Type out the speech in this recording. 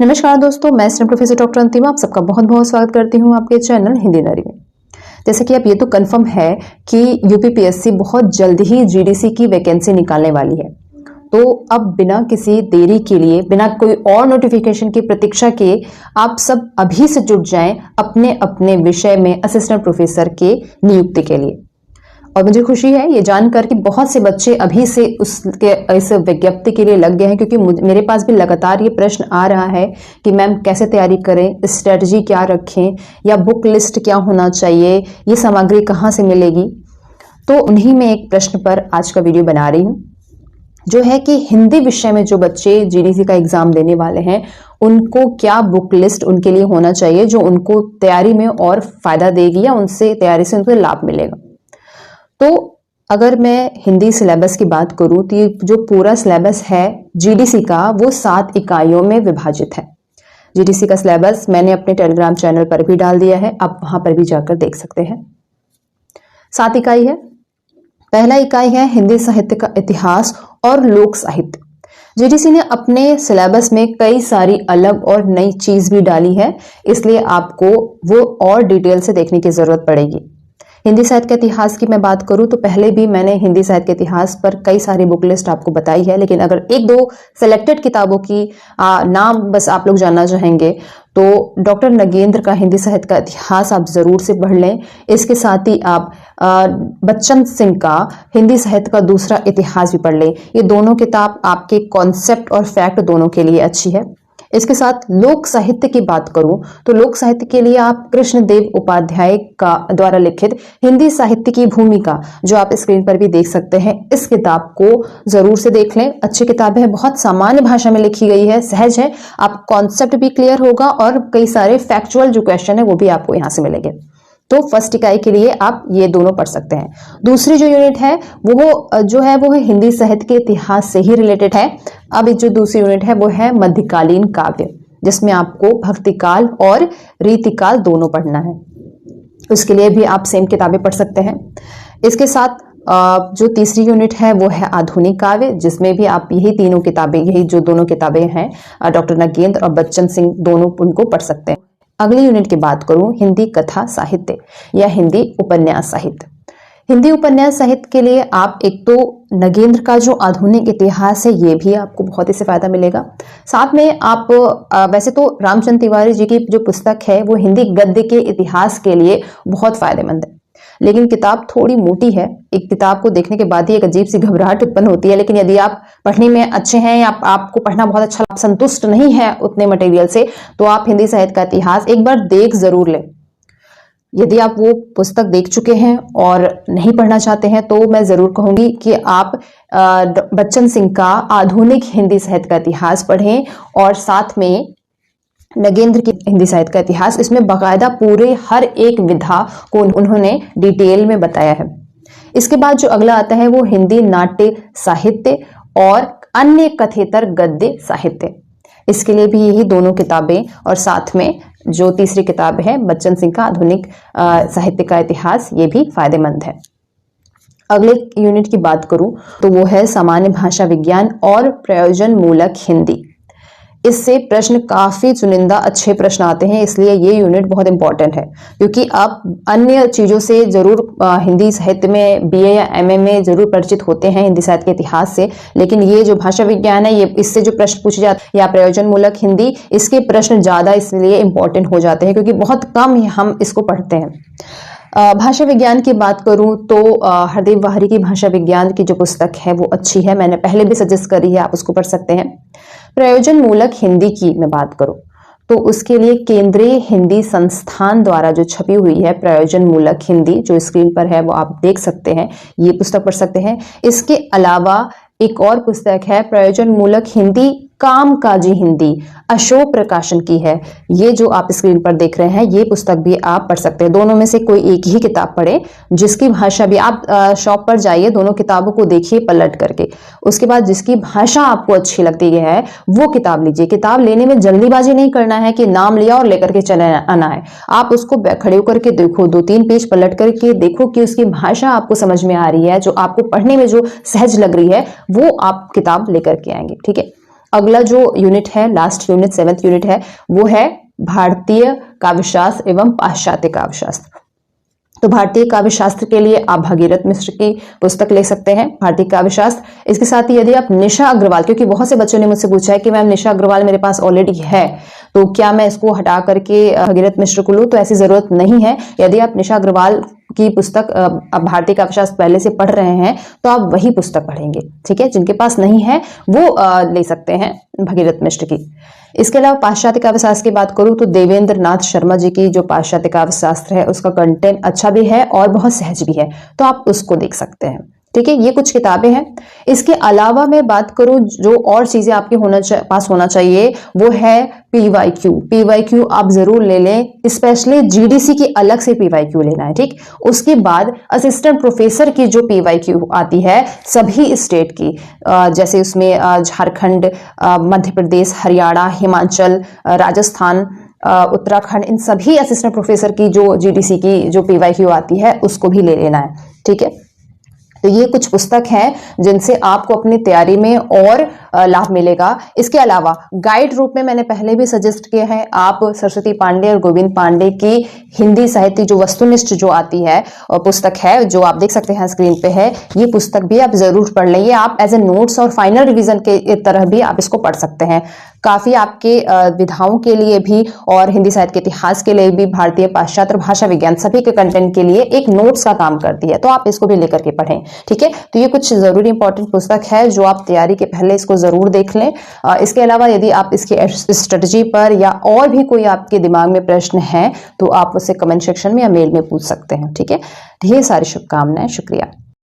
नमस्कार दोस्तों, मैं स्टूडेंट प्रोफेसर डॉक्टर अंतिमा आप सबका बहुत बहुत स्वागत करती हूँ आपके चैनल हिंदी नरी में। जैसे कि अब ये तो कंफर्म है कि यूपीपीएससी बहुत जल्द ही जीडीसी की वैकेंसी निकालने वाली है। तो अब बिना किसी देरी के लिए, बिना कोई और नोटिफिकेशन की प्रतीक्षा के आप सब अभी से जुट जाएं अपने अपने विषय में असिस्टेंट प्रोफेसर के नियुक्ति के लिए। और मुझे खुशी है ये जानकर कि बहुत से बच्चे अभी से उसके इस विज्ञप्ति के लिए लग गए हैं, क्योंकि मेरे पास भी लगातार ये प्रश्न आ रहा है कि मैम कैसे तैयारी करें, स्ट्रेटजी क्या रखें, या बुक लिस्ट क्या होना चाहिए, ये सामग्री कहाँ से मिलेगी। तो उन्हीं में एक प्रश्न पर आज का वीडियो बना रही हूँ, जो है कि हिंदी विषय में जो बच्चे जीडीसी का एग्जाम देने वाले हैं उनको क्या बुक लिस्ट उनके लिए होना चाहिए जो उनको तैयारी में और फायदा देगी या उनसे तैयारी से उनको लाभ मिलेगा। तो अगर मैं हिंदी सिलेबस की बात करूं तो ये जो पूरा सिलेबस है जीडीसी का वो 7 इकाइयों में विभाजित है। जीडीसी का सिलेबस मैंने अपने टेलीग्राम चैनल पर भी डाल दिया है, आप वहां पर भी जाकर देख सकते हैं। 7 इकाई है। पहला इकाई है हिंदी साहित्य का इतिहास और लोक साहित्य। जीडीसी ने अपने सिलेबस में कई सारी अलग और नई चीज भी डाली है, इसलिए आपको वो और डिटेल से देखने की जरूरत पड़ेगी। हिंदी साहित्य के इतिहास की मैं बात करूं तो पहले भी मैंने हिंदी साहित्य के इतिहास पर कई सारी बुक लिस्ट आपको बताई है, लेकिन अगर एक दो सेलेक्टेड किताबों की नाम बस आप लोग जानना चाहेंगे तो डॉक्टर नगेंद्र का हिंदी साहित्य का इतिहास आप जरूर से पढ़ लें। इसके साथ ही आप बच्चन सिंह का हिंदी साहित्य का दूसरा इतिहास भी पढ़ लें। ये दोनों किताब आपके कॉन्सेप्ट और फैक्ट दोनों के लिए अच्छी है। इसके साथ लोक साहित्य की बात करूं तो लोक साहित्य के लिए आप कृष्णदेव उपाध्याय का द्वारा लिखित हिंदी साहित्य की भूमिका, जो आप स्क्रीन पर भी देख सकते हैं, इस किताब को जरूर से देख लें। अच्छी किताब है, बहुत सामान्य भाषा में लिखी गई है, सहज है, आप कॉन्सेप्ट भी क्लियर होगा और कई सारे फैक्चुअल जो क्वेश्चन है वो भी आपको यहां से मिलेंगे। तो फर्स्ट इकाई के लिए आप ये दोनों पढ़ सकते हैं। दूसरी जो यूनिट है वो है हिंदी साहित्य के इतिहास से ही रिलेटेड है। अब जो दूसरी यूनिट है वो है मध्यकालीन काव्य, जिसमें आपको भक्तिकाल और रीतिकाल दोनों पढ़ना है। उसके लिए भी आप सेम किताबें पढ़ सकते हैं। इसके साथ जो तीसरी यूनिट है वो है आधुनिक काव्य, जिसमें भी आप यही जो दोनों किताबें हैं डॉक्टर नगेंद्र और बच्चन सिंह, दोनों उनको पढ़ सकते हैं। अगली यूनिट की बात करूं हिंदी कथा साहित्य या हिंदी उपन्यास साहित्य। हिंदी उपन्यास साहित्य के लिए आप एक तो नगेंद्र का जो आधुनिक इतिहास है ये भी आपको बहुत ही से फायदा मिलेगा। साथ में आप वैसे तो रामचंद्र तिवारी जी की जो पुस्तक है वो हिंदी गद्य के इतिहास के लिए बहुत फायदेमंद है, लेकिन किताब थोड़ी मोटी है। एक किताब को देखने के बाद ही एक अजीब सी घबराहट उत्पन्न होती है, लेकिन यदि आप पढ़ने में अच्छे हैं या आपको पढ़ना बहुत अच्छा, आप संतुष्ट नहीं है उतने मटेरियल से, तो आप हिंदी साहित्य का इतिहास एक बार देख जरूर लें। यदि आप वो पुस्तक देख चुके हैं और नहीं पढ़ना चाहते हैं तो मैं जरूर कहूंगी कि आप बच्चन सिंह का आधुनिक हिंदी साहित्य का इतिहास पढ़ें और साथ में नगेंद्र की हिंदी साहित्य का इतिहास, इसमें बाकायदा पूरे हर एक विधा को उन्होंने डिटेल में बताया है। इसके बाद जो अगला आता है वो हिंदी नाट्य साहित्य और अन्य कथेतर गद्य साहित्य। इसके लिए भी यही दोनों किताबें और साथ में जो तीसरी किताब है बच्चन सिंह का आधुनिक साहित्य का इतिहास, ये भी फायदेमंद है। अगले यूनिट की बात करूं तो वो है सामान्य भाषा विज्ञान और प्रयोजन मूलक हिंदी। इससे प्रश्न काफी चुनिंदा अच्छे प्रश्न आते हैं, इसलिए ये यूनिट बहुत इंपॉर्टेंट है, क्योंकि आप अन्य चीजों से जरूर हिंदी साहित्य में बीए या एमए में जरूर परिचित होते हैं हिंदी साहित्य के इतिहास से, लेकिन ये जो भाषा विज्ञान है ये इससे जो प्रश्न पूछे जाते हैं या प्रयोजन मूलक हिंदी, इसके प्रश्न ज्यादा इसलिए इंपॉर्टेंट हो जाते हैं क्योंकि बहुत कम हम इसको पढ़ते हैं। भाषा विज्ञान की बात करूं तो हरदेव वाहरी की भाषा विज्ञान की जो पुस्तक है वो अच्छी है, मैंने पहले भी सजेस्ट करी है, आप उसको पढ़ सकते हैं। प्रयोजन मूलक हिंदी की मैं बात करूं तो उसके लिए केंद्रीय हिंदी संस्थान द्वारा जो छपी हुई है प्रयोजन मूलक हिंदी, जो स्क्रीन पर है वो आप देख सकते हैं, ये पुस्तक पढ़ सकते हैं। इसके अलावा एक और पुस्तक है प्रयोजन मूलक हिंदी कामकाजी हिंदी, अशोक प्रकाशन की है। ये जो आप स्क्रीन पर देख रहे हैं ये पुस्तक भी आप पढ़ सकते हैं। दोनों में से कोई एक ही किताब पढ़े, जिसकी भाषा भी आप शॉप पर जाइए, दोनों किताबों को देखिए पलट करके, उसके बाद जिसकी भाषा आपको अच्छी लगती है वो किताब लीजिए। किताब लेने में जल्दीबाजी नहीं करना है कि नाम लिया और लेकर के चले आना है। आप उसको खड़े होकर के देखो, 2-3 पेज पलट करके देखो कि उसकी भाषा आपको समझ में आ रही है, जो आपको पढ़ने में जो सहज लग रही है वो आप किताब लेकर के आएंगे। ठीक है, अगला जो यूनिट है, लास्ट यूनिट 7th यूनिट है, वो है भारतीय काव्यशास्त्र एवं पाश्चात्य काव्यशास्त्र। तो भारतीय काव्य शास्त्र के लिए आप भगीरथ मिश्र की पुस्तक ले सकते हैं, भारतीय काव्य शास्त्र। इसके साथ ही यदि आप निशा अग्रवाल, क्योंकि बहुत से बच्चों ने मुझसे पूछा है कि मैम निशा अग्रवाल मेरे पास ऑलरेडी है, तो क्या मैं इसको हटा करके भगीरथ मिश्र को लूं? तो ऐसी जरूरत नहीं है। यदि आप निशा अग्रवाल की पुस्तक आप भारतीय काव्य शास्त्र पहले से पढ़ रहे हैं तो आप वही पुस्तक पढ़ेंगे, ठीक है। जिनके पास नहीं है वो ले सकते हैं भगीरथ मिश्र की। इसके अलावा पाश्चात्य काव्य शास्त्र की बात करूं तो देवेंद्र नाथ शर्मा जी की जो पाश्चात्य काव्य शास्त्र है उसका कंटेंट अच्छा भी है और बहुत सहज भी है, तो आप उसको देख सकते हैं, ठीक है। ये कुछ किताबें हैं। इसके अलावा मैं बात करूं जो और चीजें आपके पास होना चाहिए वो है पीवाईक्यू। पीवाईक्यू आप जरूर ले लें, स्पेशली जीडीसी की अलग से पीवाईक्यू लेना है, ठीक। उसके बाद असिस्टेंट प्रोफेसर की जो पीवाईक्यू आती है सभी स्टेट की, जैसे उसमें झारखंड, मध्य प्रदेश, हरियाणा, हिमाचल, राजस्थान, उत्तराखंड, इन सभी असिस्टेंट प्रोफेसर की जो जीडीसी की जो पीवाईक्यू आती है उसको भी ले लेना है, ठीक है। तो ये कुछ पुस्तक हैं जिनसे आपको अपनी तैयारी में और लाभ मिलेगा। इसके अलावा गाइड रूप में मैंने पहले भी सजेस्ट किए हैं, आप सरस्वती पांडे और गोविंद पांडे की हिंदी साहित्य जो वस्तुनिष्ठ जो आती है पुस्तक है, जो आप देख सकते हैं स्क्रीन पे है, ये पुस्तक भी आप जरूर पढ़ लें। ये आप एज ए नोट्स और फाइनल रिवीजन के तरह भी आप इसको पढ़ सकते हैं। काफी आपके विधाओं के लिए भी और हिंदी साहित्य के इतिहास के लिए भी, भारतीय पाश्चात्य भाषा विज्ञान सभी के कंटेंट के लिए एक नोट्स का काम करती है, तो आप इसको भी लेकर के पढ़ें, ठीक है। तो ये कुछ जरूरी इंपॉर्टेंट पुस्तक है जो आप तैयारी के पहले इसको जरूर देख लें। इसके अलावा यदि आप इसकी स्ट्रेटजी पर या और भी कोई आपके दिमाग में प्रश्न है तो आप उसे कमेंट सेक्शन में या मेल में पूछ सकते हैं, ठीक है। ढेर सारी शुभकामनाएं, शुक्रिया।